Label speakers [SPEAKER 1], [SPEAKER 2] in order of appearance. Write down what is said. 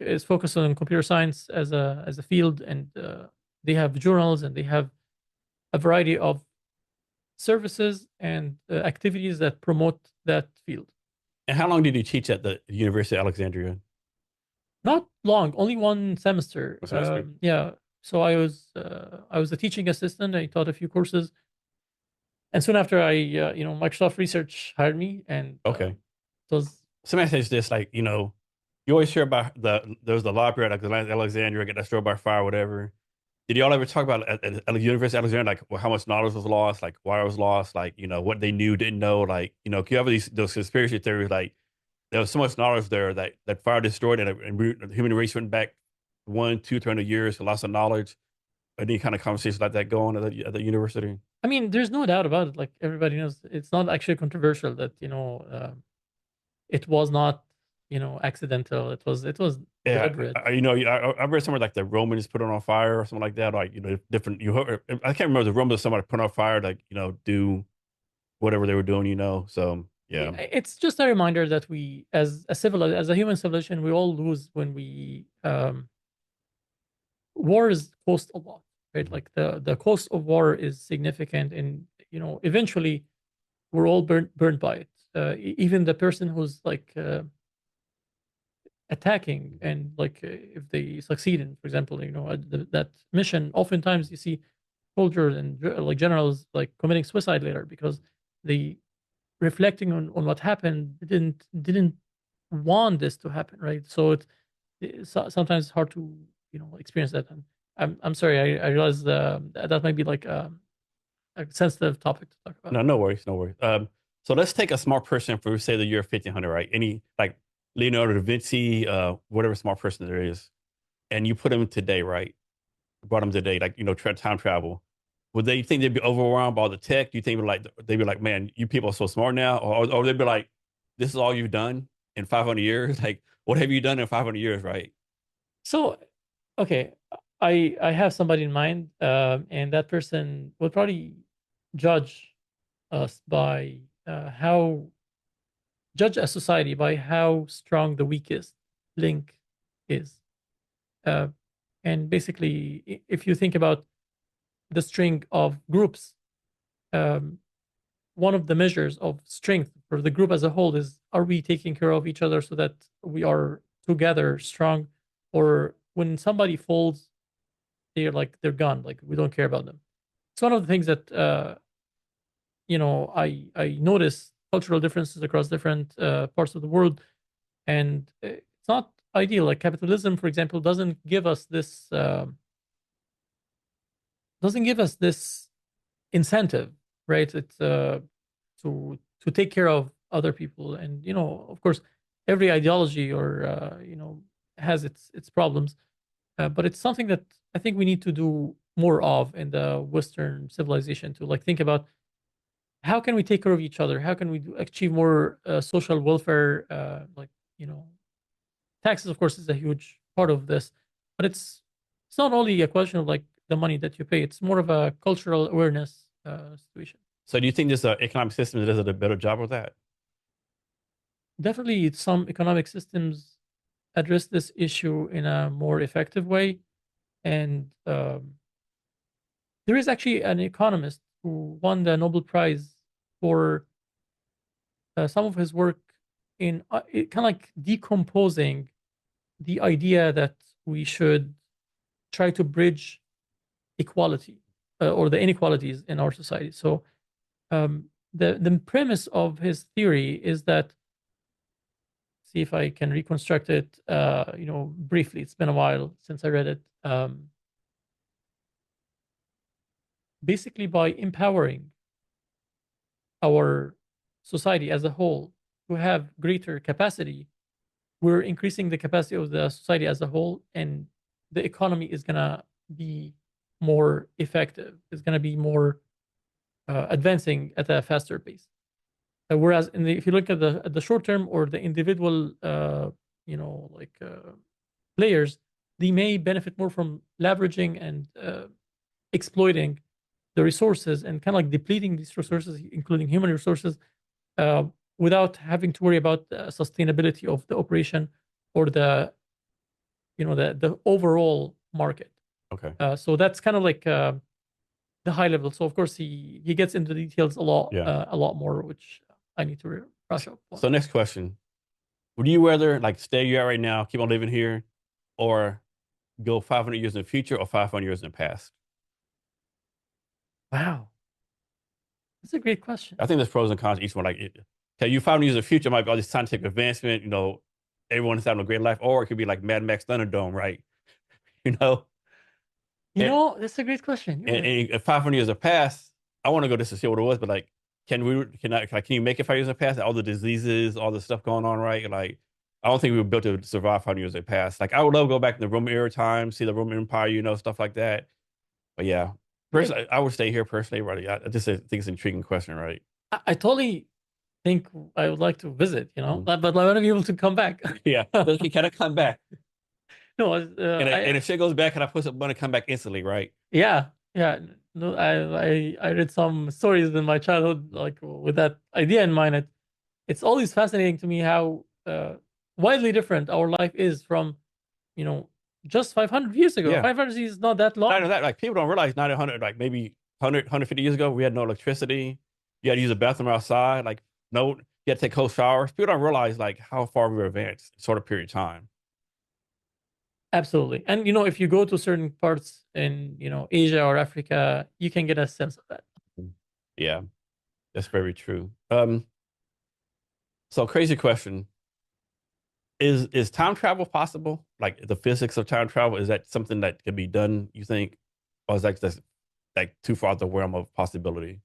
[SPEAKER 1] is focused on computer science as a field, and they have journals and they have a variety of services and activities that promote that field.
[SPEAKER 2] And how long did you teach at the University of Alexandria?
[SPEAKER 1] Not long, only one semester.
[SPEAKER 2] A semester.
[SPEAKER 1] Yeah. So I was a teaching assistant. I taught a few courses, and soon after, Microsoft Research hired me, and
[SPEAKER 2] Okay.
[SPEAKER 1] it was
[SPEAKER 2] So let me say this, like, you always hear about there's the library at Alexandria, get destroyed by fire, whatever. Did y'all ever talk about at the University of Alexandria, like how much knowledge was lost, like why it was lost, like, what they knew, didn't know, like, you have those conspiracy theories, like there was so much knowledge there that fire destroyed it, and the human race went back 1, 2, 300 years, lots of knowledge. Any kind of conversation like that going at the university?
[SPEAKER 1] I mean, there's no doubt about it. Like everybody knows, it's not actually controversial that it was not accidental. It was
[SPEAKER 2] Yeah,
[SPEAKER 1] deliberate.
[SPEAKER 2] I read somewhere like the Romans put it on fire or something like that. Like, different. I can't remember the Romans. Somebody put on fire, like, do whatever they were doing. So yeah.
[SPEAKER 1] It's just a reminder that we, as a human civilization, we all lose when we wars cost a lot, right? Like the cost of war is significant, and eventually we're all burned by it. Even the person who's like attacking, and like if they succeed in, for example, that mission, oftentimes you see soldiers and like generals like committing suicide later because they reflecting on what happened didn't want this to happen, right? So sometimes it's hard to experience that. And I'm sorry, I realize that might be like a sensitive topic to talk about.
[SPEAKER 2] No, no worries, no worries. So let's take a smart person for say the year 1500, right? Any like Leonardo da Vinci, whatever smart person there is, and you put him today, right? Brought him today, like, time travel. Would they think they'd be overwhelmed by all the tech? Do you think they'd be like, man, you people are so smart now, or they'd be like, this is all you've done in 500 years? Like, what have you done in 500 years, right?
[SPEAKER 1] So, okay, I have somebody in mind, and that person will probably judge us by how judge a society by how strong the weakest link is. Uh, and basically, if you think about the string of groups, um, one of the measures of strength for the group as a whole is, are we taking care of each other so that we are together strong, or when somebody falls, they're gone, like we don't care about them. It's one of the things that I notice cultural differences across different parts of the world, and it's not ideal. Like capitalism, for example, doesn't give us this incentive, right? It's to take care of other people, and of course, every ideology or has its problems, but it's something that I think we need to do more of in the Western civilization, to like think about how can we take care of each other, how can we achieve more social welfare, like you know taxes, of course, is a huge part of this, but it's not only a question of like the money that you pay. It's more of a cultural awareness situation.
[SPEAKER 2] So do you think this economic system does a better job with that?
[SPEAKER 1] Definitely, some economic systems address this issue in a more effective way, and there is actually an economist who won the Nobel Prize for some of his work in kind of like decomposing the idea that we should try to bridge equality or the inequalities in our society. So the premise of his theory is that, see if I can reconstruct it, briefly. It's been a while since I read it. Basically, by empowering our society as a whole to have greater capacity, we're increasing the capacity of the society as a whole, and the economy is gonna be more effective. It's gonna be more advancing at a faster pace. Whereas if you look at the short term or the individual, players, they may benefit more from leveraging and exploiting the resources and kind of like depleting these resources, including human resources, uh, without having to worry about the sustainability of the operation or the the overall market.
[SPEAKER 2] Okay.
[SPEAKER 1] So that's kind of like the high level. So of course he gets into the details
[SPEAKER 2] Yeah.
[SPEAKER 1] a lot more, which I need to brush up on.
[SPEAKER 2] So next question. Would you rather like stay you at right now, keep on living here, or go 500 years in the future or 500 years in the past?
[SPEAKER 1] Wow, that's a great question.
[SPEAKER 2] I think there's pros and cons to each one. Like, okay, you 500 years in the future might be all this scientific advancement, everyone's having a great life, or it could be like Mad Max Thunderdome, right? You know, and,
[SPEAKER 1] That's a great question. You're
[SPEAKER 2] and,
[SPEAKER 1] right.
[SPEAKER 2] and if 500 years have passed, I want to go just to see what it was, but like, can you make it 5 years have passed? All the diseases, all the stuff going on, right? Like, I don't think we were built to survive 500 years have passed. Like, I would love to go back to the Roman era time, see the Roman Empire, stuff like that. But yeah,
[SPEAKER 1] Okay.
[SPEAKER 2] personally, I would stay here personally, right? I just think it's an intriguing question, right?
[SPEAKER 1] I totally think I would like to visit,
[SPEAKER 2] Mhm.
[SPEAKER 1] but I want to be able to come back.
[SPEAKER 2] Yeah, but he kind of come back.
[SPEAKER 1] No,
[SPEAKER 2] And if shit goes back and I put some money, come back instantly, right?
[SPEAKER 1] yeah, yeah. No, I read some stories in my childhood, like with that idea in mind. It's always fascinating to me how widely different our life is from, you know, just 500 years ago.
[SPEAKER 2] Yeah.
[SPEAKER 1] 500 years is not that
[SPEAKER 2] Not
[SPEAKER 1] long.
[SPEAKER 2] only that, like people don't realize 900, like maybe 100, years ago, we had no electricity. You had to use a bathroom outside. Like, no, you had to take cold showers. People don't realize like how far we were advanced in a short period of time.
[SPEAKER 1] Absolutely. And if you go to certain parts in, Asia or Africa, you can get a sense of that.
[SPEAKER 2] Yeah, that's very true. So crazy question. Is time travel possible? Like the physics of time travel, is that something that can be done, you think? Or is that just like too far out the realm of possibility?